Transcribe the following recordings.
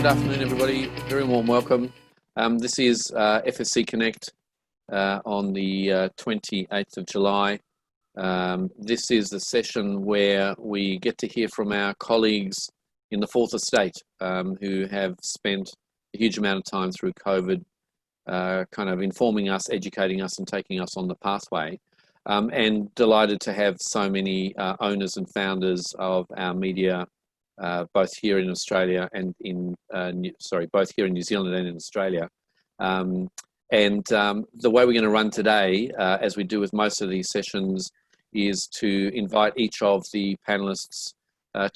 Good afternoon, everybody. Very warm welcome. This is FSC Connect on the 28th of July. This is the session where we get to hear from our colleagues in the fourth estate who have spent a huge amount of time through COVID kind of informing us, educating us and taking us on the pathway. And delighted to have so many owners and founders of our media both here in Australia and both here in New Zealand and in Australia. The way we're going to run today, as we do with most of these sessions, is to invite each of the panelists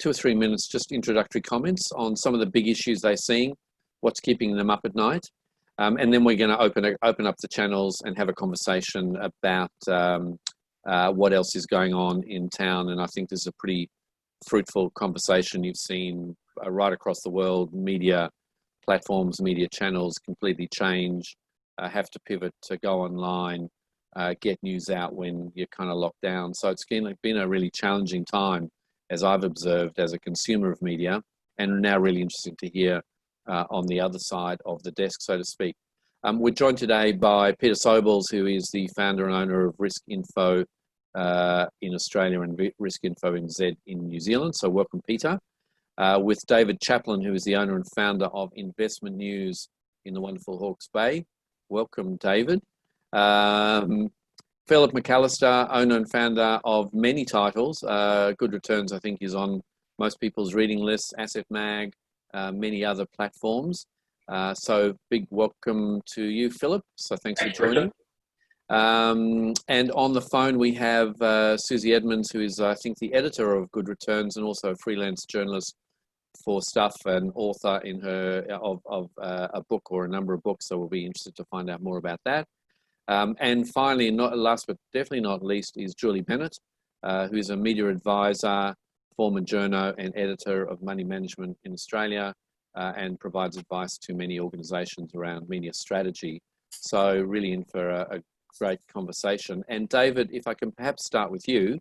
2 or 3 minutes, just introductory comments on some of the big issues they're seeing, what's keeping them up at night. And then we're going to open up the channels and have a conversation about what else is going on in town. And I think this is a pretty fruitful conversation. You've seen right across the world, media platforms, media channels completely change, have to pivot to go online, get news out when you're kind of locked down. So it's been a really challenging time, as I've observed as a consumer of media, and now really interesting to hear on the other side of the desk, so to speak. We're joined today by Peter Sobels, who is the founder and owner of Risk Info in Australia and Risk Info NZ in New Zealand. So welcome, Peter. With David Chaplin, who is the owner and founder of Investment News in the wonderful Hawke's Bay. Welcome, David. Philip McAllister, owner and founder of many titles. Good Returns, I think, is on most people's reading lists, Asset Mag, many other platforms. So big welcome to you, Philip. So thanks for joining. And on the phone we have Susie Edmonds, who is, I think, the editor of Good Returns and also a freelance journalist for Stuff and author in of a book or a number of books. So we'll be interested to find out more about that. And finally, not last but definitely not least, is Julie Bennett, who is a media advisor, former journo and editor of Money Management in Australia, and provides advice to many organisations around media strategy. So really in for a great conversation. And David, if I can perhaps start with you,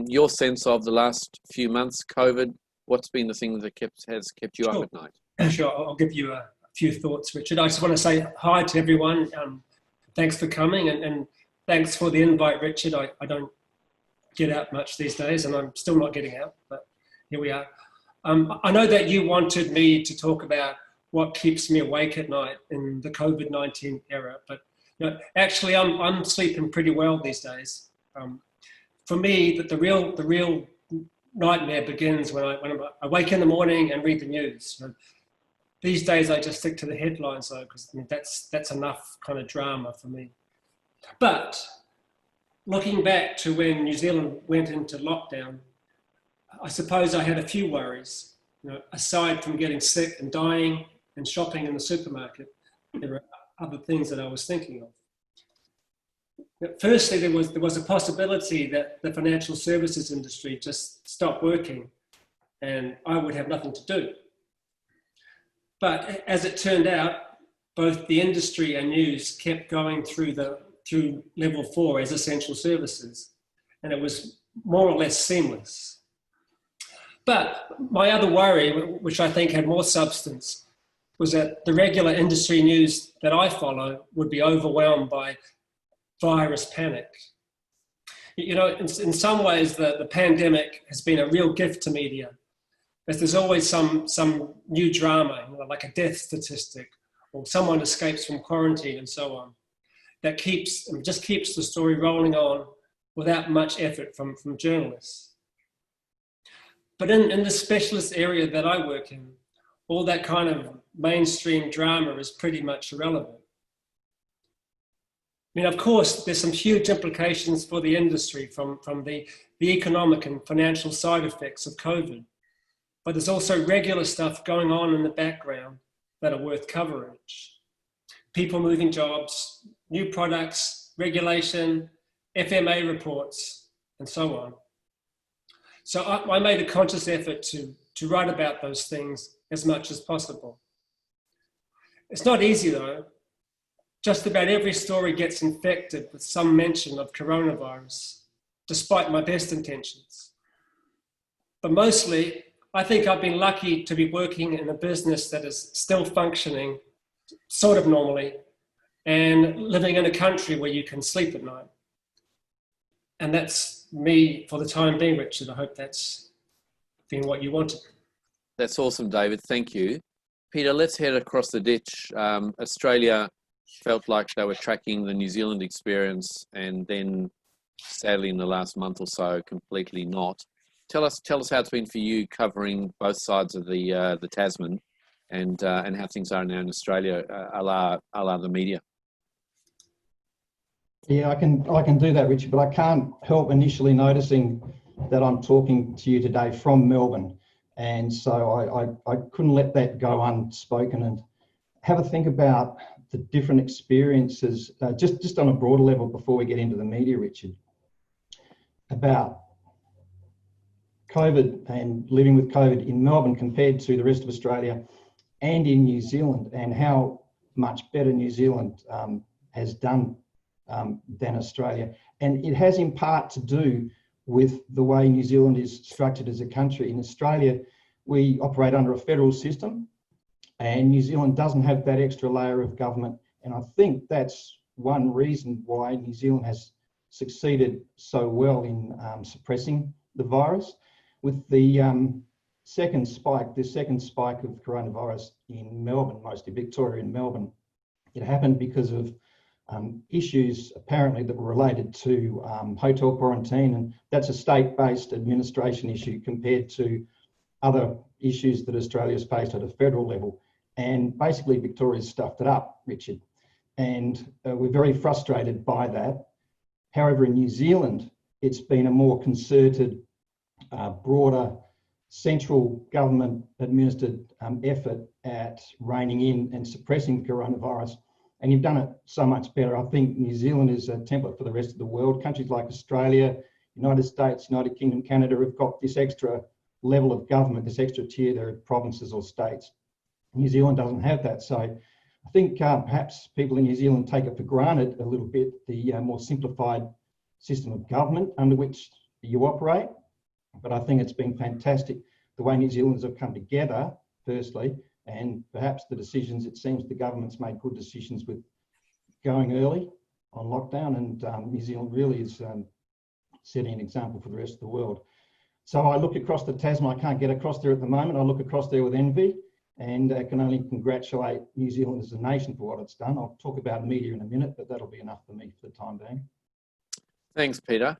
your sense of the last few months, COVID, what's been the thing that has kept you up at night? Sure, I'll give you a few thoughts, Richard. I just want to say hi to everyone. Thanks for coming and thanks for the invite, Richard. I don't get out much these days and I'm still not getting out, but here we are. I know that you wanted me to talk about what keeps me awake at night in the COVID-19 era, but actually I'm sleeping pretty well these days. For me, the real nightmare begins when I wake in the morning and read the news. These days I just stick to the headlines though, because that's enough kind of drama for me. But looking back to when New Zealand went into lockdown, I suppose I had a few worries. Aside from getting sick and dying and shopping in the supermarket, there were other things that I was thinking of. Firstly, there was a possibility that the financial services industry just stopped working and I would have nothing to do. But as it turned out, both the industry and news kept going through level 4 as essential services, and it was more or less seamless. But my other worry, which I think had more substance, was that the regular industry news that I follow would be overwhelmed by virus panic. In some ways, the pandemic has been a real gift to media, as there's always some new drama, like a death statistic, or someone escapes from quarantine and so on, that just keeps the story rolling on without much effort from journalists. But in the specialist area that I work in, all that kind of mainstream drama is pretty much irrelevant. Of course, there's some huge implications for the industry from the economic and financial side effects of COVID. But there's also regular stuff going on in the background that are worth coverage. People moving jobs, new products, regulation, FMA reports, and so on. So I made a conscious effort to write about those things as much as possible. It's not easy though. Just about every story gets infected with some mention of coronavirus, despite my best intentions. But mostly, I think I've been lucky to be working in a business that is still functioning sort of normally and living in a country where you can sleep at night. And that's me for the time being, Richard. I hope that's been what you wanted. That's awesome, David. Thank you. Peter, let's head across the ditch. Australia felt like they were tracking the New Zealand experience, and then sadly in the last month or so, completely not. Tell us how it's been for you covering both sides of the Tasman, and how things are now in Australia, a la the media. Yeah, I can do that, Richard, but I can't help initially noticing that I'm talking to you today from Melbourne. And so I couldn't let that go unspoken, and have a think about the different experiences, just on a broader level before we get into the media, Richard, about COVID and living with COVID in Melbourne compared to the rest of Australia and in New Zealand, and how much better New Zealand has done than Australia. And it has in part to do with the way New Zealand is structured as a country. In Australia, we operate under a federal system, and New Zealand doesn't have that extra layer of government. And I think that's one reason why New Zealand has succeeded so well in suppressing the virus. With the second spike of coronavirus in Melbourne, mostly Victoria and Melbourne, it happened because of issues apparently that were related to hotel quarantine, and that's a state-based administration issue compared to other issues that Australia's faced at a federal level. And basically Victoria's stuffed it up, Richard, and we're very frustrated by that. However, in New Zealand, it's been a more concerted, broader, central government administered effort at reining in and suppressing coronavirus. And you've done it so much better. I think New Zealand is a template for the rest of the world. Countries like Australia, United States, United Kingdom, Canada have got this extra level of government, this extra tier there of provinces or states. New Zealand doesn't have that. So I think perhaps people in New Zealand take it for granted a little bit, the more simplified system of government under which you operate. But I think it's been fantastic the way New Zealanders have come together, firstly, and perhaps the decisions, it seems the government's made good decisions with going early on lockdown, and New Zealand really is setting an example for the rest of the world. So I look across the Tasman, I can't get across there at the moment, I look across there with envy, and can only congratulate New Zealand as a nation for what it's done. I'll talk about media in a minute, but that'll be enough for me for the time being. Thanks, Peter.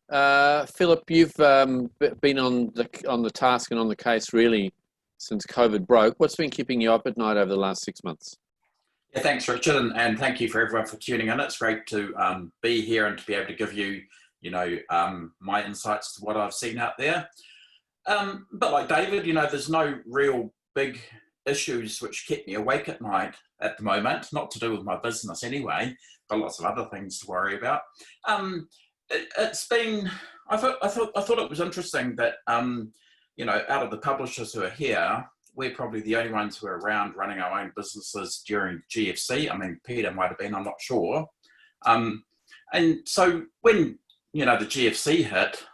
Philip, you've been on the task and on the case really since COVID broke. What's been keeping you up at night over the last 6 months? Yeah, thanks, Richard, and thank you for everyone for tuning in. It's great to be here and to be able to give you, my insights to what I've seen out there. But like David, there's no real big issues which keep me awake at night at the moment. Not to do with my business anyway, but lots of other things to worry about. It's been. I thought it was interesting that out of the publishers who are here, we're probably the only ones who are around running our own businesses during GFC. I mean, Peter might have been, I'm not sure. And so when, the GFC hit,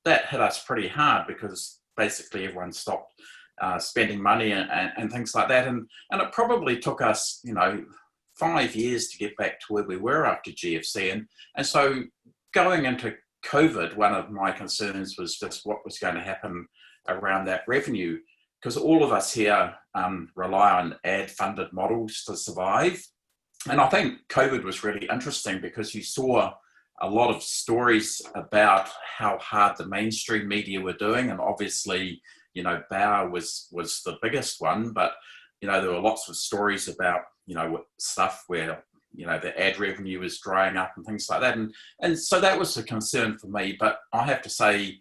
that hit us pretty hard because basically everyone stopped spending money and things like that. And it probably took us, 5 years to get back to where we were after GFC. And so going into COVID, one of my concerns was just what was going to happen around that revenue, because all of us here rely on ad-funded models to survive. And I think COVID was really interesting because you saw a lot of stories about how hard the mainstream media were doing. And obviously, Bauer was the biggest one, but, there were lots of stories about, stuff where, the ad revenue was drying up and things like that. And so that was a concern for me, but I have to say,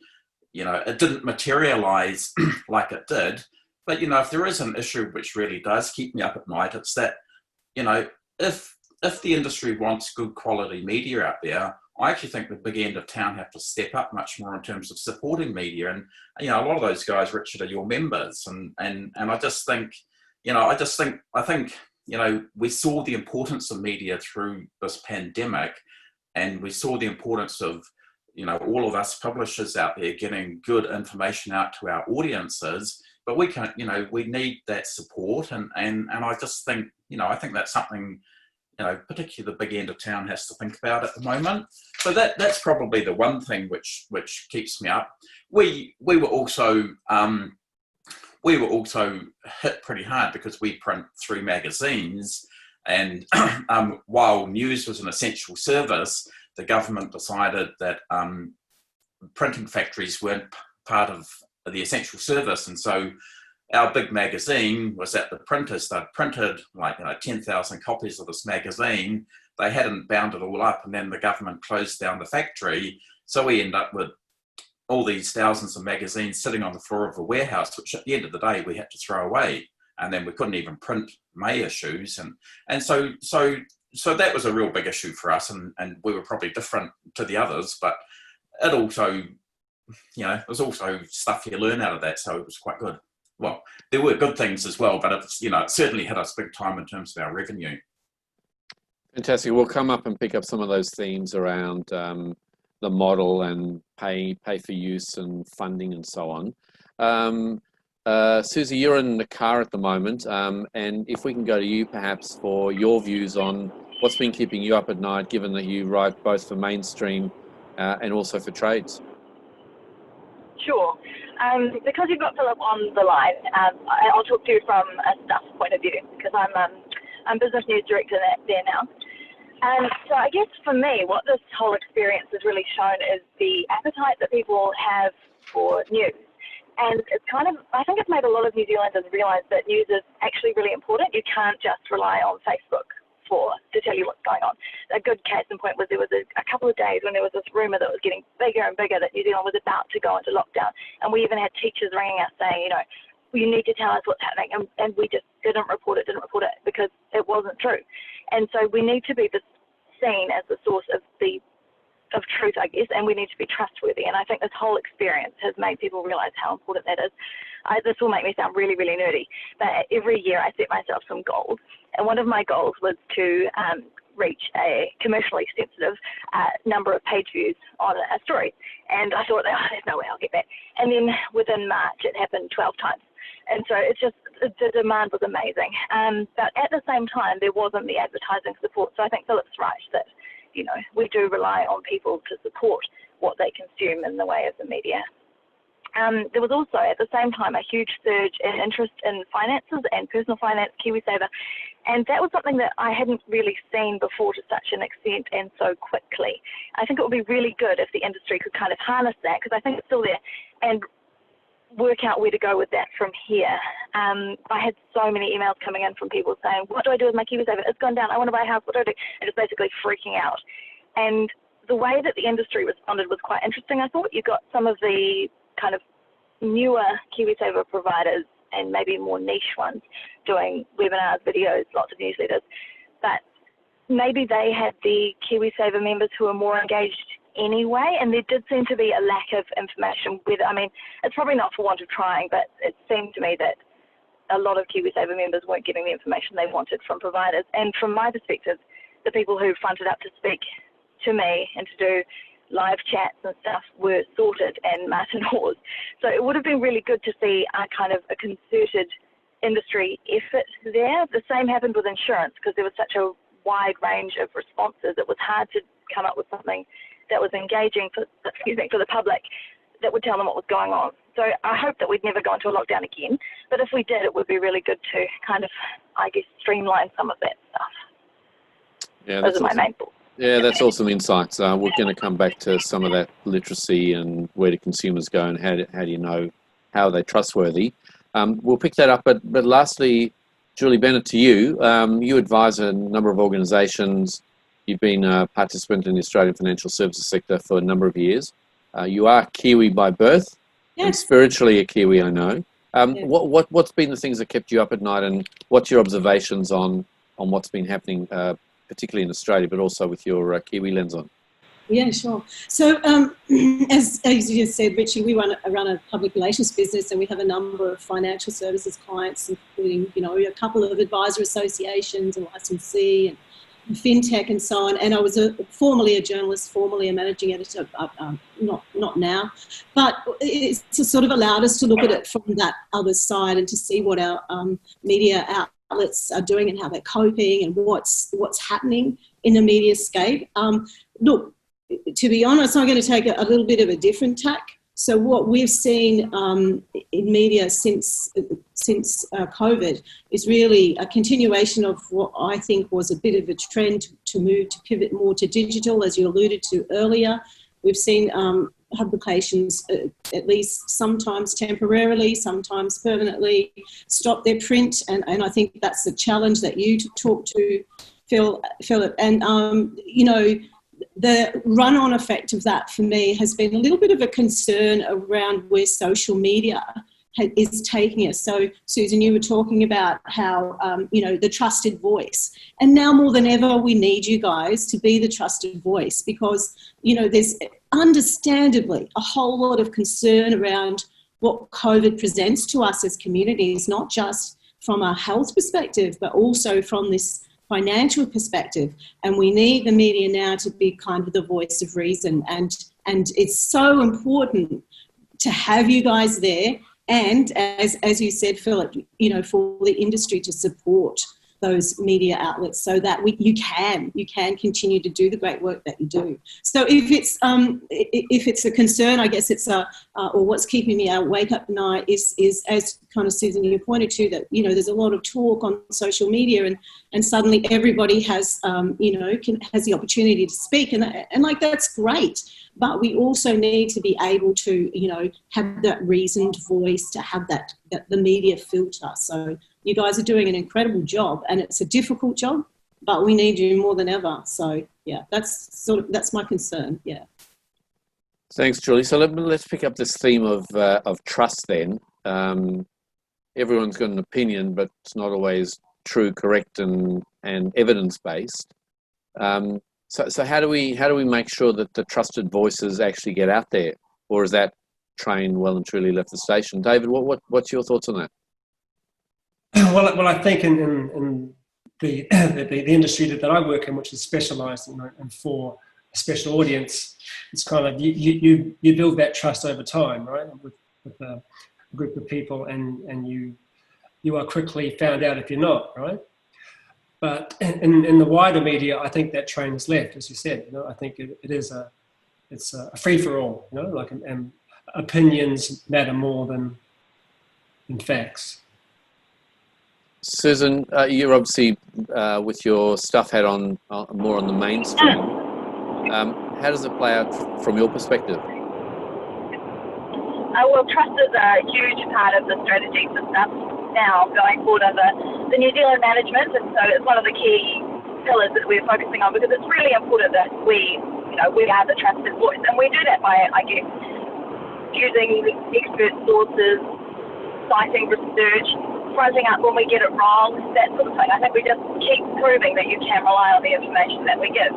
it didn't materialize like it did. But, if there is an issue which really does keep me up at night, it's that, if the industry wants good quality media out there, I actually think the big end of town have to step up much more in terms of supporting media. And, a lot of those guys, Richard, are your members. And I just think, I think, we saw the importance of media through this pandemic, and we saw the importance of, all of us publishers out there getting good information out to our audiences. but we can't, you know, we need that support, and I just think, you know, I think that's something, you know, particularly the big end of town has to think about at the moment. So that's probably the one thing which keeps me up. We were also hit pretty hard because we print 3 magazines, and while news was an essential service, the government decided that printing factories weren't part of the essential service, and so our big magazine was at the printers. They'd printed like 10,000 copies of this magazine. They hadn't bound it all up, and then the government closed down the factory. So we end up with all these thousands of magazines sitting on the floor of a warehouse, which at the end of the day we had to throw away. And then we couldn't even print May issues, and so that was a real big issue for us, and we were probably different to the others, but it also, you know, it was also stuff you learn out of that, so it was quite good. Well, there were good things as well, but it's, you know, it certainly hit us big time in terms of our revenue. Fantastic. We'll come up and pick up some of those themes around the model and pay for use and funding and so on. Susie, you're in the car at the moment, and if we can go to you perhaps for your views on what's been keeping you up at night, given that you write both for mainstream and also for trades. Sure. Because you've got Philip on the line, I'll talk to you from a staff point of view, because I'm business news director there now. And so I guess for me, what this whole experience has really shown is the appetite that people have for news. And it's kind of, I think it's made a lot of New Zealanders realise that news is actually really important. You can't just rely on Facebook to tell you what's going on. A good case in point was there was a couple of days when there was this rumour that was getting bigger and bigger that New Zealand was about to go into lockdown. And we even had teachers ringing us saying, you know, you need to tell us what's happening. And we just didn't report it because it wasn't true. And so we need to be seen as the source of truth, I guess, and we need to be trustworthy. And I think this whole experience has made people realise how important that is. This will make me sound really, really nerdy, but every year I set myself some goals. And one of my goals was to reach a commercially sensitive number of page views on a story. And I thought, oh, there's no way I'll get that. And then within March, it happened 12 times. And so it's just, the demand was amazing. But at the same time, there wasn't the advertising support. So I think Philip's right that, you know, we do rely on people to support what they consume in the way of the media. There was also, at the same time, a huge surge in interest in finances and personal finance, KiwiSaver. And that was something that I hadn't really seen before to such an extent and so quickly. I think it would be really good if the industry could kind of harness that, because I think it's still there, and work out where to go with that from here. I had so many emails coming in from people saying, what do I do with my KiwiSaver? It's gone down. I want to buy a house. What do I do? And just basically freaking out. And the way that the industry responded was quite interesting, I thought. You got some of the kind of newer KiwiSaver providers and maybe more niche ones doing webinars, videos, lots of newsletters. But maybe they had the KiwiSaver members who are more engaged anyway, and there did seem to be a lack of information. I mean, it's probably not for want of trying, but it seemed to me that a lot of KiwiSaver members weren't getting the information they wanted from providers. And from my perspective, the people who fronted up to speak to me and to do live chats and stuff were sorted and Martin Hawes. So it would have been really good to see a kind of a concerted industry effort there. The same happened with insurance, because there was such a wide range of responses. It was hard to come up with something that was engaging for the public that would tell them what was going on. So I hope that we'd never go into a lockdown again, but if we did, it would be really good to kind of, I guess, streamline some of that stuff. Yeah, those are my main thoughts. Yeah, that's awesome insights. We're going to come back to some of that literacy and where do consumers go and how do you know how they're trustworthy. We'll pick that up, but lastly, Julie, Bennett, to you. You advise a number of organisations. You've been a participant in the Australian financial services sector for a number of years. You are Kiwi by birth, yes, and spiritually a Kiwi, I know. Yes. What's been the things that kept you up at night, and what's your observations on what's been happening, particularly in Australia, but also with your Kiwi lens on? Yeah, sure. So as you said, Richie, we run a public relations business, and we have a number of financial services clients, including, you know, a couple of advisor associations, a licensee, and fintech and so on. And I was formerly a journalist, formerly a managing editor, not now. But it's sort of allowed us to look at it from that other side and to see what our media outlets are doing and how they're coping and what's happening in the mediascape. Look, to be honest, I'm going to take a little bit of a different tack. So what we've seen in media since COVID is really a continuation of what I think was a bit of a trend to pivot more to digital, as you alluded to earlier. We've seen publications, at least sometimes temporarily, sometimes permanently, stop their print, and I think that's the challenge that you talk to, Philip. And the run-on effect of that for me has been a little bit of a concern around where social media is taking us. So, Susan, you were talking about how, the trusted voice. And now more than ever, we need you guys to be the trusted voice because, there's understandably a whole lot of concern around what COVID presents to us as communities, not just from a health perspective, but also from this financial perspective, and we need the media now to be kind of the voice of reason, and it's so important to have you guys there, and as you said, Philip, for the industry to support those media outlets so that you can continue to do the great work that you do. So if it's a concern, I guess it's or what's keeping me awake at night is as kind of Susan, you pointed to, that there's a lot of talk on social media and suddenly everybody has has the opportunity to speak, and like that's great, but we also need to be able to have that reasoned voice, to have that the media filter. So you guys are doing an incredible job, and it's a difficult job, but we need you more than ever. So yeah, that's my concern. Yeah. Thanks, Julie. So let's pick up this theme of trust then. Everyone's got an opinion, but it's not always true, correct, and evidence based. So how do we make sure that the trusted voices actually get out there, or is that train well and truly left the station? David, what's your thoughts on that? Well, I think in the industry that I work in, which is specialised and for a special audience, it's kind of you build that trust over time, right, with a group of people, and you are quickly found out if you're not, right. But in the wider media, I think that train has left, as you said. I think it's a free for all, and opinions matter more than facts. Susan, you're obviously with your stuff hat on more on the mainstream. How does it play out from your perspective? Well, trust is a huge part of the strategy for stuff now going forward under the New Zealand management, and so it's one of the key pillars that we're focusing on, because it's really important that we are the trusted voice, and we do that by, I guess, using expert sources, citing research, fronting up when we get it wrong, that sort of thing. I think we just keep proving that you can rely on the information that we give.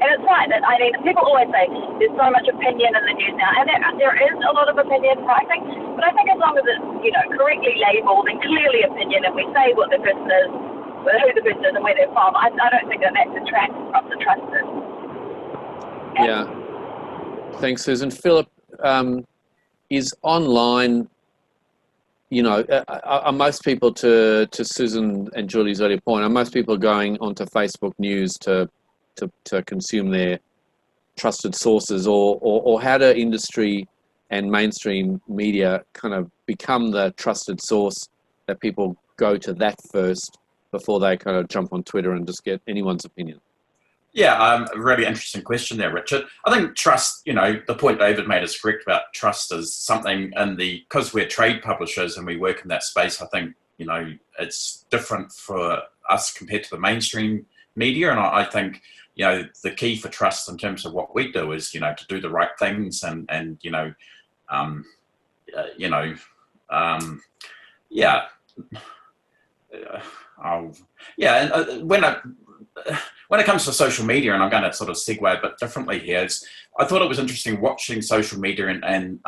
And it's right that, people always say there's so much opinion in the news now, and there is a lot of opinion, I think, but I think as long as it's, correctly labelled and clearly opinion, and we say what the person is, who the person is and where they're from, I don't think that detracts from the trusted. Yeah. Thanks, Susan. Philip, is online, are most people, to Susan and Julie's earlier point, are most people going onto Facebook News to consume their trusted sources, or how do industry and mainstream media kind of become the trusted source that people go to that first before they kind of jump on Twitter and just get anyone's opinion? Yeah, a really interesting question there, Richard. I think trust, the point David made is correct about trust is something because we're trade publishers and we work in that space, I think, it's different for us compared to the mainstream media. And I think, the key for trust in terms of what we do is, to do the right things and when it comes to social media, and I'm going to sort of segue a bit differently here, I thought it was interesting watching social media and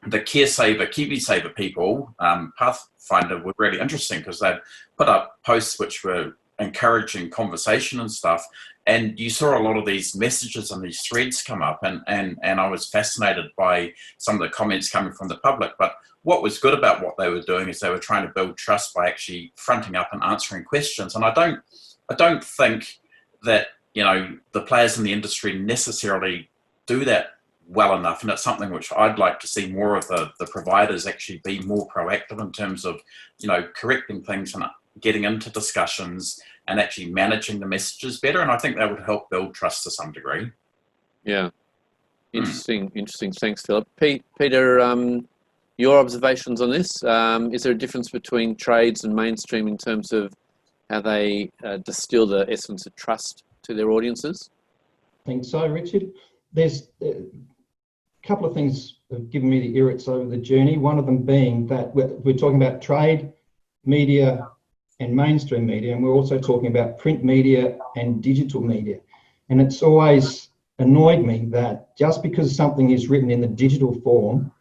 the KiwiSaver people, Pathfinder, were really interesting because they put up posts which were encouraging conversation and stuff. And you saw a lot of these messages and these threads come up, and I was fascinated by some of the comments coming from the public. But what was good about what they were doing is they were trying to build trust by actually fronting up and answering questions. And I don't think that, you know, the players in the industry necessarily do that well enough, and it's something which I'd like to see more of the providers actually be more proactive in terms of, you know, correcting things and getting into discussions and actually managing the messages better. And I think that would help build trust to some degree. Yeah, interesting. Thanks, Philip. Peter, your observations on this? Is there a difference between trades and mainstream in terms of how they distill the essence of trust to their audiences? I think so, Richard. There's a couple of things that have given me the irrits over the journey. One of them being that we're talking about trade, media, and mainstream media, and we're also talking about print media and digital media. And it's always annoyed me that just because something is written in the digital form,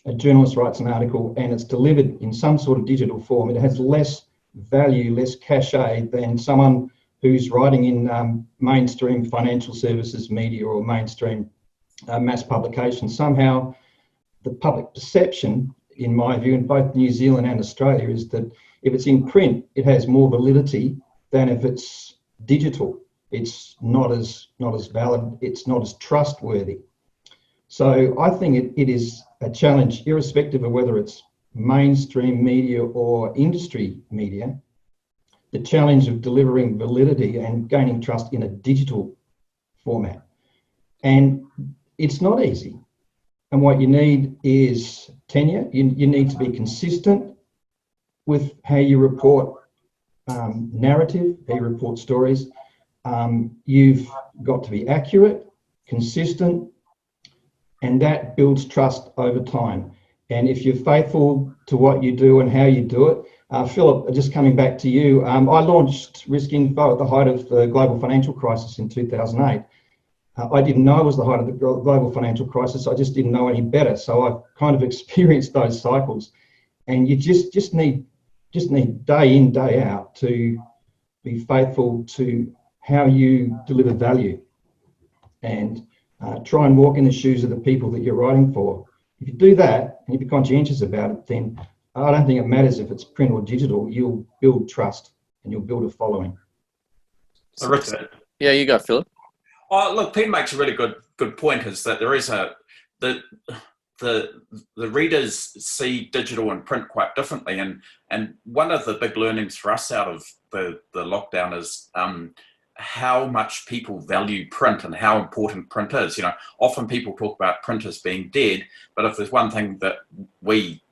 a journalist writes an article and it's delivered in some sort of digital form, it has less value, less cachet than someone who's writing in mainstream financial services media or mainstream mass publication. Somehow the public perception, in my view, in both New Zealand and Australia, is that if it's in print, it has more validity than if it's digital. It's not as valid, it's not as trustworthy. So I think it is a challenge, irrespective of whether it's mainstream media or industry media, the challenge of delivering validity and gaining trust in a digital format. And it's not easy. And what you need is tenure. You need to be consistent with how you report narrative, how you report stories. You've got to be accurate, consistent, and that builds trust over time. And if you're faithful to what you do and how you do it, Philip, just coming back to you, I launched Risk Info at the height of the global financial crisis in 2008. I didn't know it was the height of the global financial crisis. I just didn't know any better. So I've kind of experienced those cycles, and you just need day in, day out to be faithful to how you deliver value, and try and walk in the shoes of the people that you're writing for. If you do that, and if you're conscientious about it, then I don't think it matters if it's print or digital. You'll build trust and you'll build a following. So Richard, yeah, you go, Philip. Oh, look, Pete makes a really good point. Is that there is the readers see digital and print quite differently, and one of the big learnings for us out of the lockdown is how much people value print and how important print is. You know, often people talk about print as being dead, but if there's one thing that we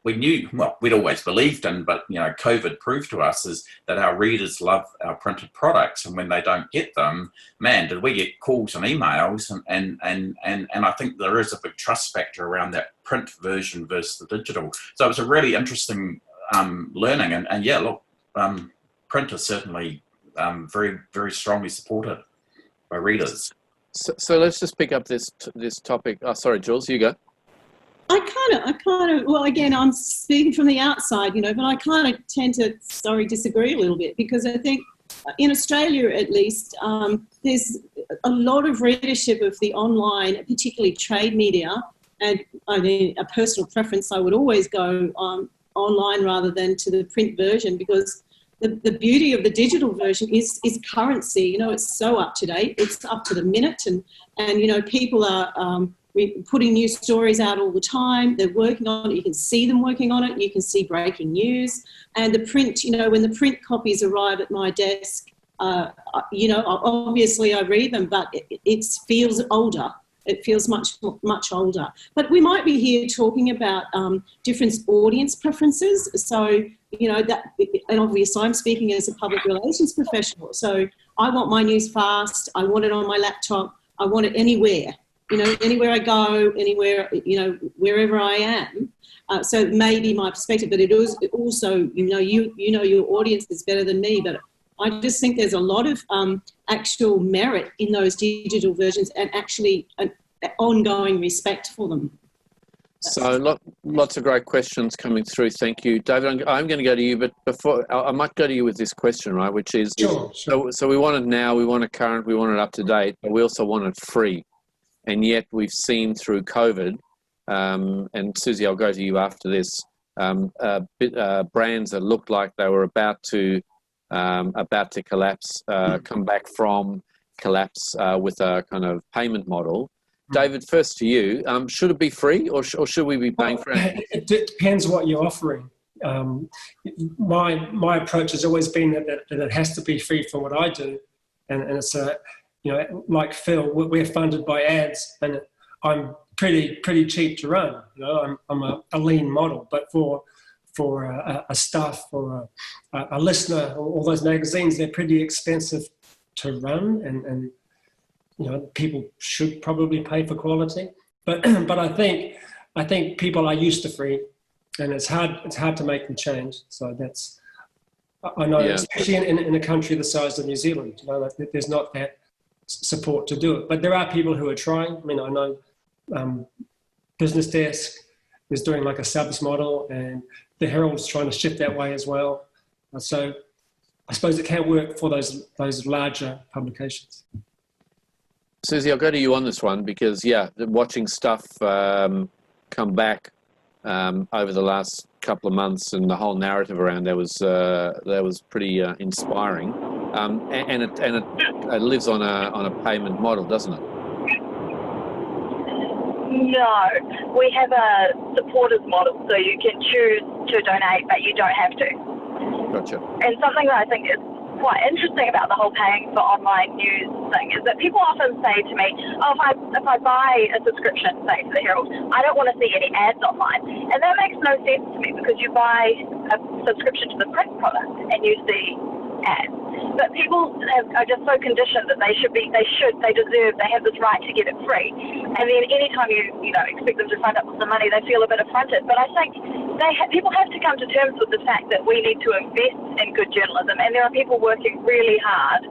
knew, well, we'd always believed in, but, you know, COVID proved to us, is that our readers love our printed products, and when they don't get them, man, did we get calls and emails, and I think there is a big trust factor around that print version versus the digital. So it was a really interesting learning, and yeah, look, print is certainly very, very strongly supported by readers. So let's just pick up this topic. Oh, sorry, Jules, you go. I kind of, well, again, I'm speaking from the outside, you know, but I kind of tend to, disagree a little bit, because I think in Australia, at least, there's a lot of readership of the online, particularly trade media, and I mean, a personal preference, I would always go online rather than to the print version, because the beauty of the digital version is currency. You know, it's so up to date, it's up to the minute, and you know, people are putting new stories out all the time. They're working on it. You can see them working on it. You can see breaking news. And the print, you know, when the print copies arrive at my desk, you know, obviously I read them, but it feels older. It feels much older. But we might be here talking about different audience preferences. So, you know, that, and obviously I'm speaking as a public relations professional. So I want my news fast. I want it on my laptop. I want it anywhere. You know, anywhere I go, anywhere, you know, wherever I am. So it may be my perspective, but it is also, you know your audience is better than me, but I just think there's a lot of actual merit in those digital versions, and actually an ongoing respect for them. So lots of great questions coming through. Thank you, David. I'm going to go to you, but before I might go to you with this question, right? Which is, Sure. so we want it now, we want it current, we want it up to date, but we also want it free. And yet we've seen through COVID, and Susie, I'll go to you after this. Brands that looked like they were about to collapse, come back from collapse with a kind of payment model. David, first to you. Should it be free, or should we be paying for it? It depends what you're offering. My approach has always been that it has to be free for what I do, and it's like Phil, we're funded by ads, and I'm pretty cheap to run. I'm a lean model, but for a staff or a listener, all those magazines, they're pretty expensive to run, and people should probably pay for quality, but I think people are used to free, and it's hard to make them change. So I know, especially in a country the size of New Zealand, there's not that support to do it. But there are people who are trying. I mean, I know Business Desk is doing like a subs model, and the Herald's trying to shift that way as well. So I suppose it can work for those larger publications. Susie, I'll go to you on this one because, watching stuff come back over the last couple of months, and the whole narrative around that was pretty inspiring. And it lives on a payment model, doesn't it? No, we have a supporters model, so you can choose to donate, but you don't have to. Gotcha. And something that I think is quite interesting about the whole paying for online news thing is that people often say to me, if I buy a subscription, say, to the Herald, I don't want to see any ads online. And that makes no sense to me, because you buy a subscription to the print product and you see ads. But people are just so conditioned that they deserve, they have this right to get it free. And then anytime you expect them to sign up with some money, they feel a bit affronted. But I think people have to come to terms with the fact that we need to invest in good journalism, and there are people working really hard,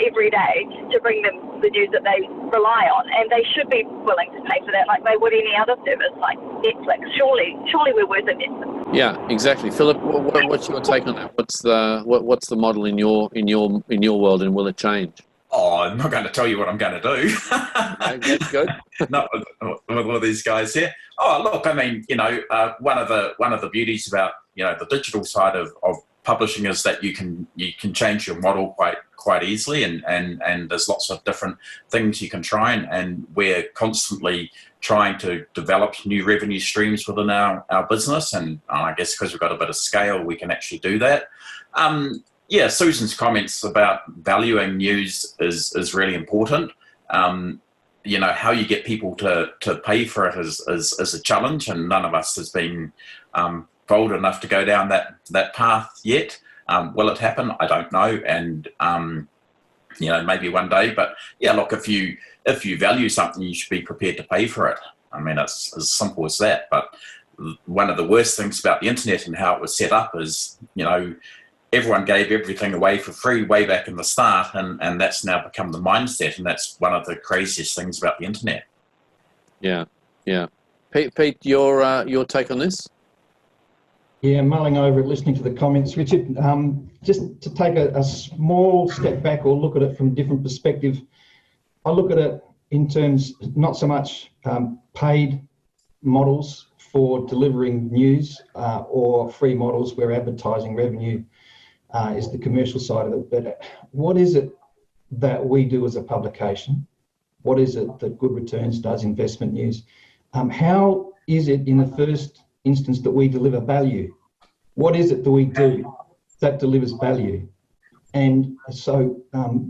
every day to bring them the news that they rely on, and they should be willing to pay for that like they would any other service like Netflix. Surely we're worth investment. Yeah, exactly. Philip, what's your take on that? What's the model in your world, and will it change? Oh, I'm not going to tell you what I'm going to do. That's good. Not with all these guys here. Oh, look, I mean, one of the beauties about the digital side of publishing is that you can change your model quite easily, and there's lots of different things you can try, and we're constantly trying to develop new revenue streams within our business, and I guess because we've got a bit of scale, we can actually do that. Susan's comments about valuing news is really important. How you get people to pay for it is a challenge, and none of us has been bold enough to go down that path yet. Will it happen? I don't know, and maybe one day. But look, if you value something, you should be prepared to pay for it. I mean, it's as simple as that. But one of the worst things about the internet and how it was set up is, everyone gave everything away for free way back in the start, and that's now become the mindset, and that's one of the craziest things about the internet. Yeah. Pete, your take on this? Yeah, mulling over it, listening to the comments, Richard, just to take a small step back or look at it from a different perspective, I look at it in terms, not so much paid models for delivering news or free models where advertising revenue is the commercial side of it, but what is it that we do as a publication? What is it that Good Returns does, investment news? How is it in the first instance that we deliver value? What is it that we do that delivers value? And so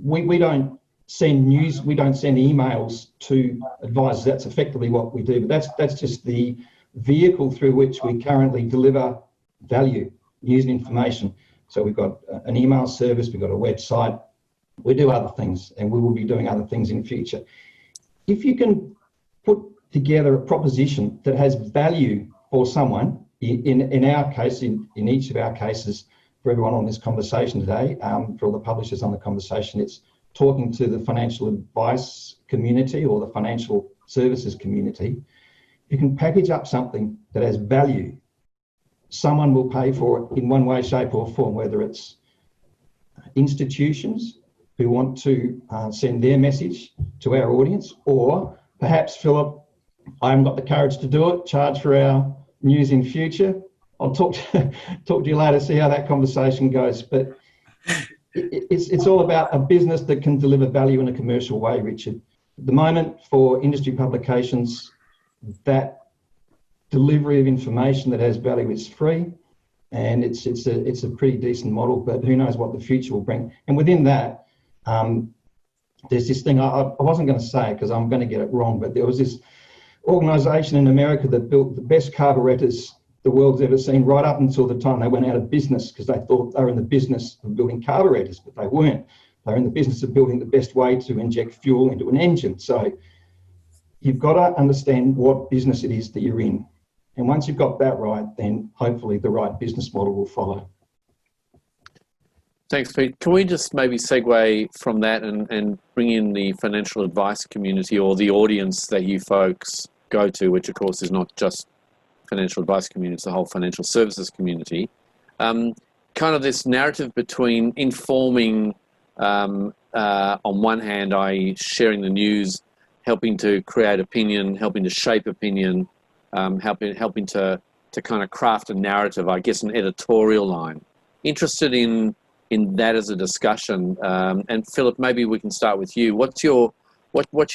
we don't send news, we don't send emails to advisors. That's effectively what we do, but that's just the vehicle through which we currently deliver value, news and information. So we've got an email service, we've got a website, we do other things, and we will be doing other things in the future. If you can put together a proposition that has value for someone, in our case, in each of our cases, for everyone on this conversation today, for all the publishers on the conversation, it's talking to the financial advice community or the financial services community. you can package up something that has value, someone will pay for it in one way, shape or form, whether it's institutions who want to send their message to our audience, or perhaps, Philip, I haven't got the courage to do it, charge for our news in future. I'll talk to you later, see how that conversation goes. But it's all about a business that can deliver value in a commercial way, Richard. At the moment, for industry publications, that delivery of information that has value is free, and it's a pretty decent model, but who knows what the future will bring. And within that, there's this thing, I wasn't going to say it because I'm going to get it wrong, but there was this organisation in America that built the best carburetors the world's ever seen, right up until the time they went out of business, because they thought they were in the business of building carburetors, but they weren't. They were in the business of building the best way to inject fuel into an engine. So you've got to understand what business it is that you're in. And once you've got that right, then hopefully the right business model will follow. Thanks, Pete. Can we just maybe segue from that and bring in the financial advice community, or the audience that you folks go to, which of course is not just financial advice community, it's the whole financial services community. Kind of this narrative between informing, on one hand, i.e. sharing the news, helping to create opinion, helping to shape opinion, helping to kind of craft a narrative, I guess an editorial line. Interested in that as a discussion. And Philip, maybe we can start with you. What's your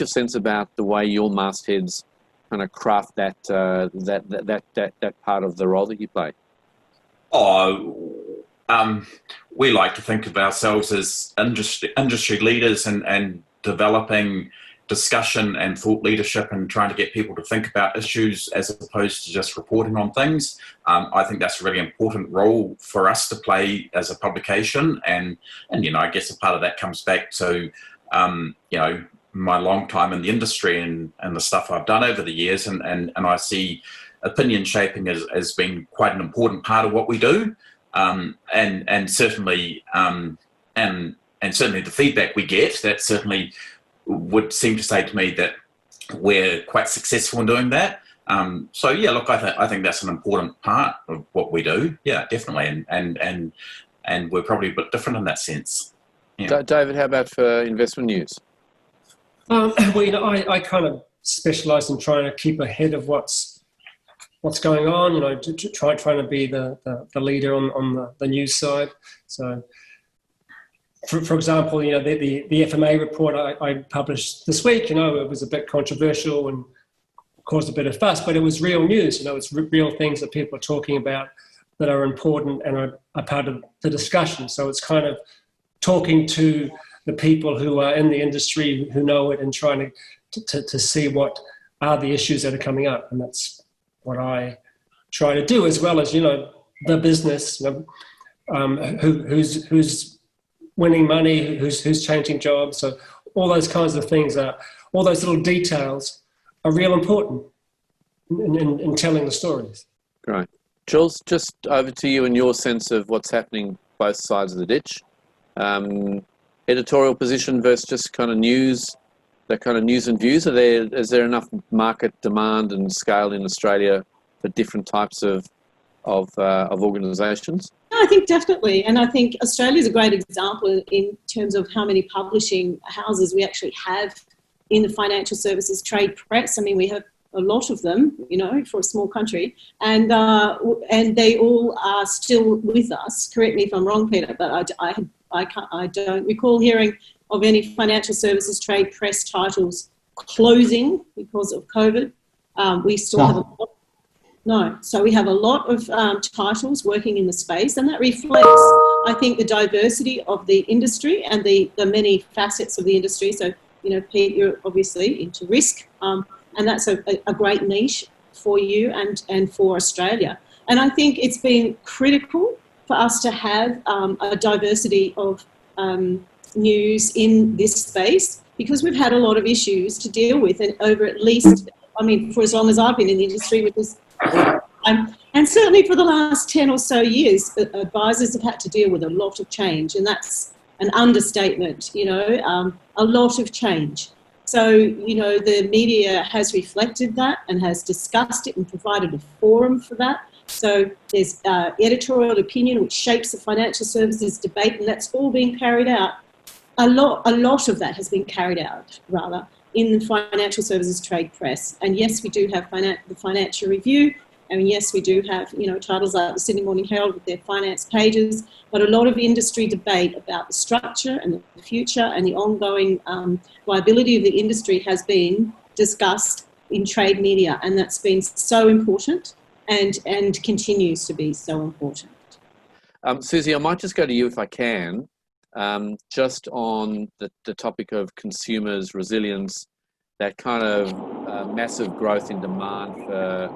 sense about the way your mastheads kind of craft that part of the role that you play? We like to think of ourselves as industry leaders and developing discussion and thought leadership and trying to get people to think about issues as opposed to just reporting on things. I think that's a really important role for us to play as a publication. And I guess a part of that comes back to, my long time in the industry and the stuff I've done over the years. And I see opinion shaping as being quite an important part of what we do. And certainly the feedback we get, that certainly would seem to say to me that we're quite successful in doing that. I think that's an important part of what we do. Yeah, definitely. And we're probably a bit different in that sense. Yeah. David, how about for investment news? I kind of specialise in trying to keep ahead of what's going on. Trying to be the leader on the news side. So, for example, the FMA report I published this week, it was a bit controversial and caused a bit of fuss, but it was real news. It's real things that people are talking about that are important and are part of the discussion. So it's kind of talking to the people who are in the industry, who know it, and trying to see what are the issues that are coming up. And that's what I try to do, as well as, the business, who's winning money, who's changing jobs. So all those kinds of things, all those little details are real important in telling the stories. Great. Jules, just over to you and your sense of what's happening both sides of the ditch. Editorial position versus just kind of news, that kind of news and views. Is there enough market demand and scale in Australia for different types of organisations? I think definitely, and I think Australia is a great example in terms of how many publishing houses we actually have in the financial services trade press. I mean, we have a lot of them, for a small country, and they all are still with us. Correct me if I'm wrong, Peter, but I don't recall hearing of any financial services trade press titles closing because of COVID. We still have a lot. No, so we have a lot of titles working in the space, and that reflects, I think, the diversity of the industry and the many facets of the industry. So, Pete, you're obviously into risk, and that's a great niche for you and for Australia. And I think it's been critical for us to have a diversity of news in this space, because we've had a lot of issues to deal with, and over at least, for as long as I've been in the industry, which is, and certainly for the last 10 or so years, advisors have had to deal with a lot of change, and that's an understatement, a lot of change. So, the media has reflected that and has discussed it and provided a forum for that. So there's editorial opinion which shapes the financial services debate, and that's all being carried out. A lot of that has been carried out, rather, in the financial services trade press. And yes, we do have the Financial Review, and yes, we do have titles like the Sydney Morning Herald with their finance pages, but a lot of industry debate about the structure and the future and the ongoing viability of the industry has been discussed in trade media, and that's been so important and continues to be so important. Susie, I might just go to you if I can, just on the topic of consumers' resilience, that kind of massive growth in demand for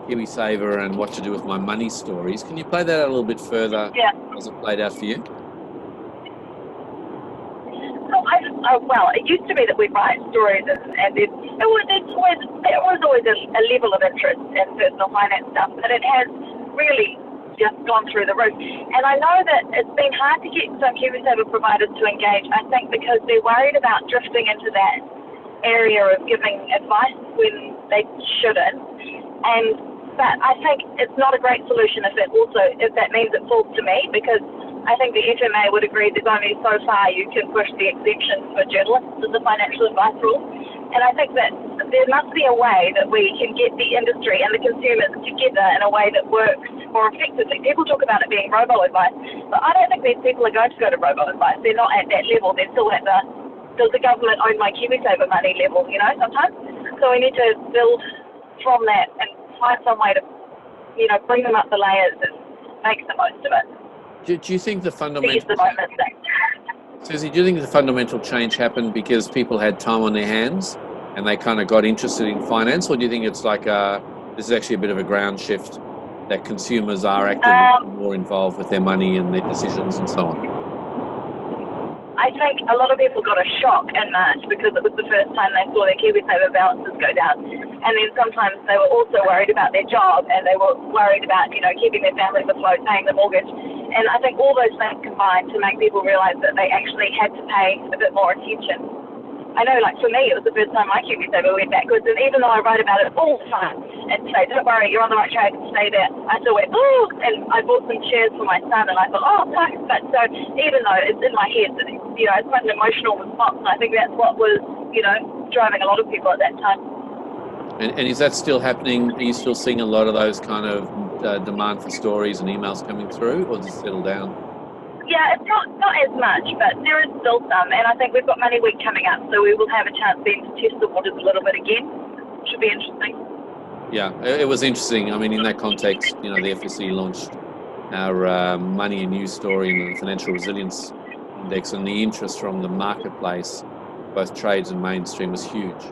KiwiSaver and what to do with my money stories. Can you play that out a little bit further? Yeah. As it played out for you? Well, it used to be that we'd write stories, and there was always a level of interest in personal finance stuff, but it has really just gone through the roof. And I know that it's been hard to get some KiwiSaver providers to engage, I think, because they're worried about drifting into that area of giving advice when they shouldn't. But I think it's not a great solution if that means it falls to me, because I think the FMA would agree there's only so far you can push the exemptions for journalists to the financial advice rules. And I think that there must be a way that we can get the industry and the consumers together in a way that works more effectively. People talk about it being robo-advice, but I don't think these people are going to go to robo-advice. They're not at that level. They're still at does the government own my KiwiSaver money level, sometimes. So we need to build from that and find some way to, bring them up the layers and make the most of it. Do you think the fundamental... Susie, do you think the fundamental change happened because people had time on their hands and they kind of got interested in finance, or do you think it's like this is actually a bit of a ground shift that consumers are actively more involved with their money and their decisions and so on? I think a lot of people got a shock in March because it was the first time they saw their KiwiSaver balances go down. And then sometimes they were also worried about their job, and they were worried about, keeping their families afloat, paying the mortgage. And I think all those things combined to make people realise that they actually had to pay a bit more attention. I know, for me, it was the first time my KiwiSaver went backwards, and even though I write about it all the time and say, don't worry, you're on the right track, stay there, I still went, oh, and I bought some shares for my son, and I thought, oh, fuck. But so even though it's in my head, it's quite an emotional response, and I think that's what was, driving a lot of people at that time. And is that still happening? Are you still seeing a lot of those kind of demand for stories and emails coming through, or does it settle down? Yeah, it's not as much, but there is still some, and I think we've got Money Week coming up, so we will have a chance then to test the waters a little bit again. Should be interesting. Yeah, it was interesting. I mean, in that context, the FSC launched our Money and News story in the Financial Resilience Index, and the interest from the marketplace, both trades and mainstream, was huge,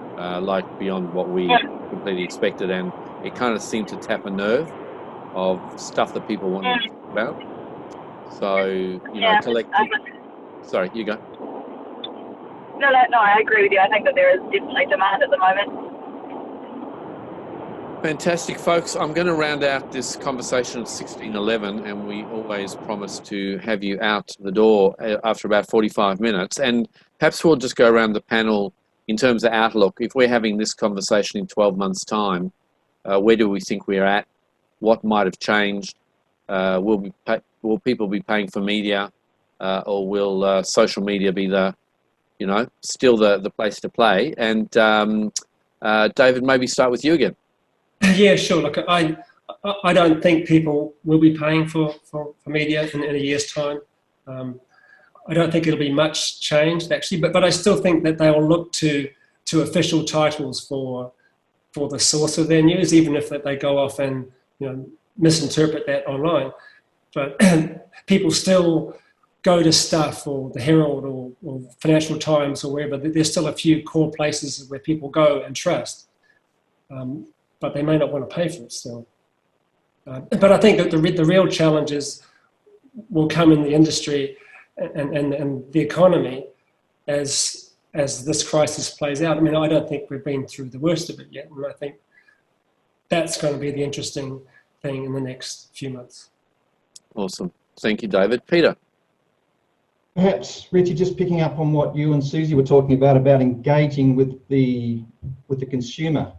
beyond what we completely expected, and it kind of seemed to tap a nerve of stuff that people wanted to talk about. So, Sorry, you go. No, I agree with you. I think that there is definitely demand at the moment. Fantastic, folks. I'm going to round out this conversation at 16:11, and we always promise to have you out the door after about 45 minutes. And perhaps we'll just go around the panel in terms of outlook. If we're having this conversation in 12 months' time, where do we think we're at? What might have changed? Will people be paying for media, or will social media be still the place to play? And David, maybe start with you again. Yeah, sure. Look, I don't think people will be paying for media in a year's time. I don't think it'll be much changed actually, but I still think that they will look to official titles for the source of their news, even if they go off and misinterpret that online. But people still go to Stuff or the Herald or Financial Times or wherever. There's still a few core places where people go and trust, but they may not want to pay for it still. But I think that the real challenges will come in the industry and the economy as this crisis plays out. I mean, I don't think we've been through the worst of it yet, and I think that's going to be the interesting thing in the next few months. Awesome. Thank you, David. Peter? Perhaps, Richard, just picking up on what you and Susie were talking about engaging with the consumer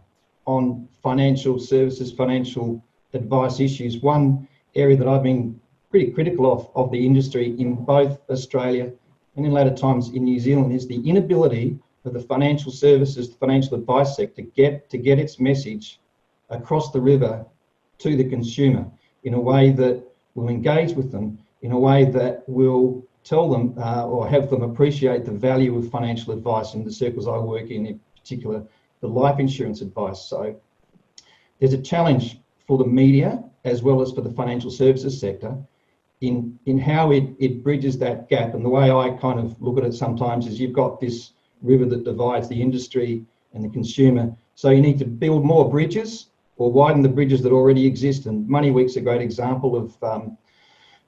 on financial services, financial advice issues. One area that I've been pretty critical of the industry in both Australia and in later times in New Zealand is the inability of the financial services, the financial advice sector to get its message across the river to the consumer in a way that will engage with them, in a way that will tell them or have them appreciate the value of financial advice in the circles I work in particular, the life insurance advice. So there's a challenge for the media as well as for the financial services sector in how it bridges that gap. And the way I kind of look at it sometimes is you've got this river that divides the industry and the consumer. So you need to build more bridges or widen the bridges that already exist. And Money Week's a great example of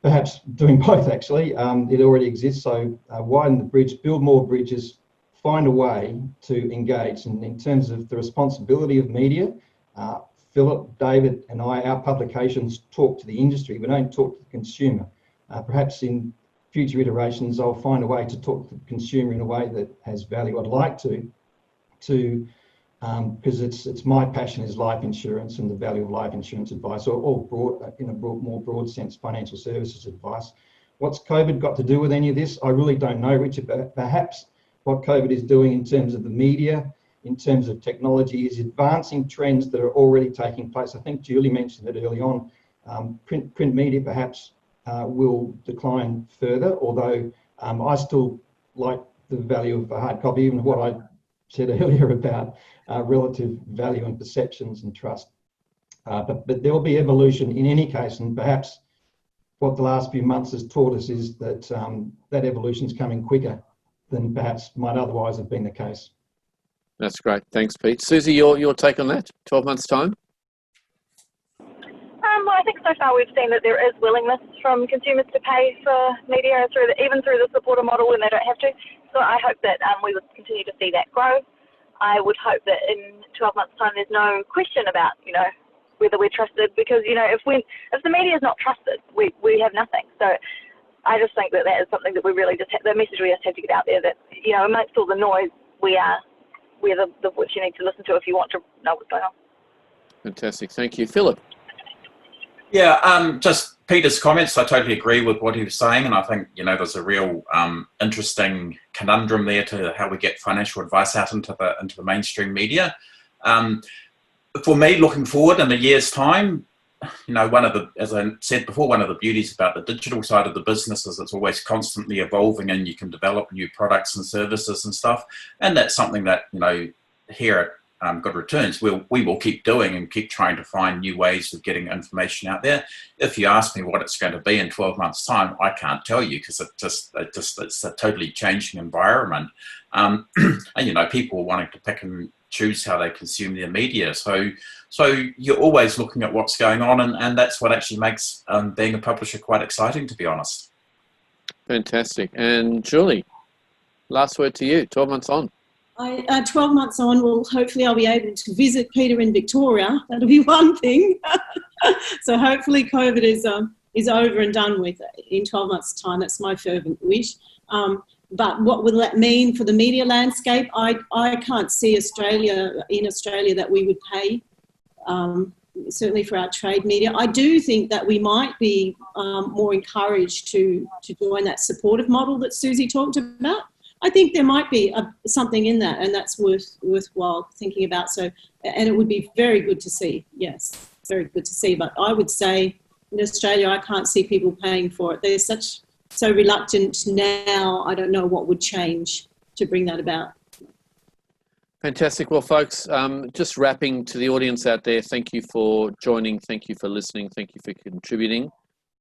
perhaps doing both, actually. It already exists, so widen the bridge, build more bridges, find a way to engage. And in terms of the responsibility of media, Philip, David and our publications talk to the industry. We don't talk to the consumer. Perhaps in future iterations, I'll find a way to talk to the consumer in a way that has value. I'd like to because it's my passion is life insurance and the value of life insurance advice, or broad, in a more broad sense, financial services advice. What's COVID got to do with any of this? I really don't know, Richard, but perhaps what COVID is doing in terms of the media, in terms of technology, is advancing trends that are already taking place. I think Julie mentioned it early on. Print media perhaps will decline further, although I still like the value of a hard copy, even what I said earlier about relative value and perceptions and trust. But there will be evolution in any case, and perhaps what the last few months has taught us is that that evolution is coming quicker than perhaps might otherwise have been the case. That's great. Thanks, Pete. Susie, your take on that? 12 months' time? Well, I think so far we've seen that there is willingness from consumers to pay for media even through the supporter model when they don't have to. So I hope that we would continue to see that grow. I would hope that in 12 months' time there's no question about, whether we're trusted, because, if the media is not trusted, we have nothing. So I just think that is something that we really just have, the message we just have to get out there, that, amongst all the noise, we're the voice you need to listen to if you want to know what's going on. Fantastic. Thank you. Philip? Yeah, just Peter's comments, I totally agree with what he was saying, and I think, there's a real interesting conundrum there to how we get financial advice out into the mainstream media. For me, looking forward in a year's time, as I said before, one of the beauties about the digital side of the business is it's always constantly evolving and you can develop new products and services and stuff. And that's something that, here at Good Returns, we will keep doing and keep trying to find new ways of getting information out there. If you ask me what it's going to be in 12 months' time, I can't tell you, because it's a totally changing environment. And, people are wanting to pick and choose how they consume their media. So you're always looking at what's going on, and that's what actually makes being a publisher quite exciting, to be honest. Fantastic. And Julie, last word to you, 12 months on. 12 months on, well, hopefully I'll be able to visit Peter in Victoria. That'll be one thing. So hopefully COVID is over and done with in 12 months' time. That's my fervent wish. But what will that mean for the media landscape? I can't see in Australia that we would pay, certainly for our trade media. I do think that we might be more encouraged to join that supportive model that Susie talked about. I think there might be something in that, and that's worthwhile thinking about. So, and it would be very good to see. Yes, very good to see. But I would say in Australia, I can't see people paying for it. They're so reluctant now. I don't know what would change to bring that about. Fantastic. Well, folks, just wrapping to the audience out there, thank you for joining. Thank you for listening. Thank you for contributing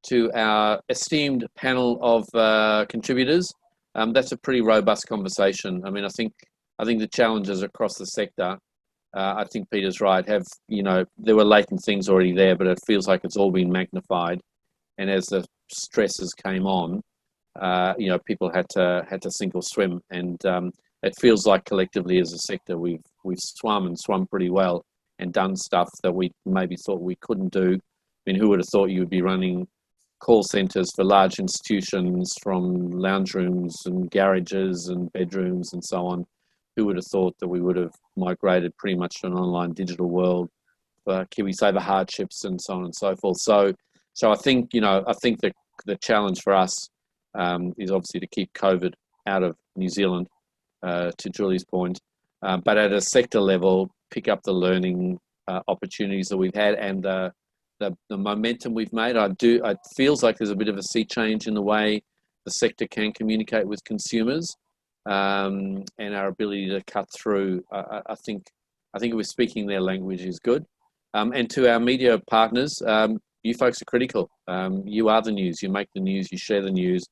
to our esteemed panel of contributors. That's a pretty robust conversation. I mean, I think the challenges across the sector, I think Peter's right, there were latent things already there, but it feels like it's all been magnified. And as the stresses came on, people had to sink or swim. And it feels like collectively as a sector, we've swum pretty well and done stuff that we maybe thought we couldn't do. I mean, who would have thought you would be running call centres for large institutions, from lounge rooms and garages and bedrooms and so on. Who would have thought that we would have migrated pretty much to an online digital world for KiwiSaver hardships and so on and so forth. So I think, that the challenge for us is obviously to keep COVID out of New Zealand, to Julie's point, but at a sector level, pick up the learning opportunities that we've had and the momentum we've made. It feels like there's a bit of a sea change in the way the sector can communicate with consumers, and our ability to cut through. I think we're speaking their language is good. And to our media partners, you folks are critical. You are the news. You make the news. You share the news.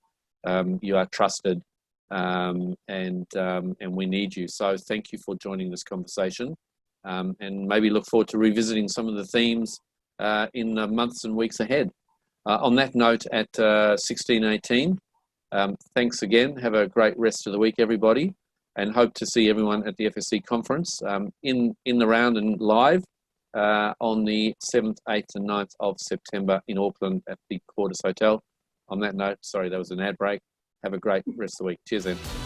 You are trusted, and we need you. So thank you for joining this conversation, and maybe look forward to revisiting some of the themes in the months and weeks ahead. On that note, at 16:18, thanks again. Have a great rest of the week, everybody, and hope to see everyone at the FSC conference in the round and live on the 7th, 8th and 9th of September in Auckland at the Quarters Hotel. On that note, sorry, that was an ad break. Have a great rest of the week. Cheers then.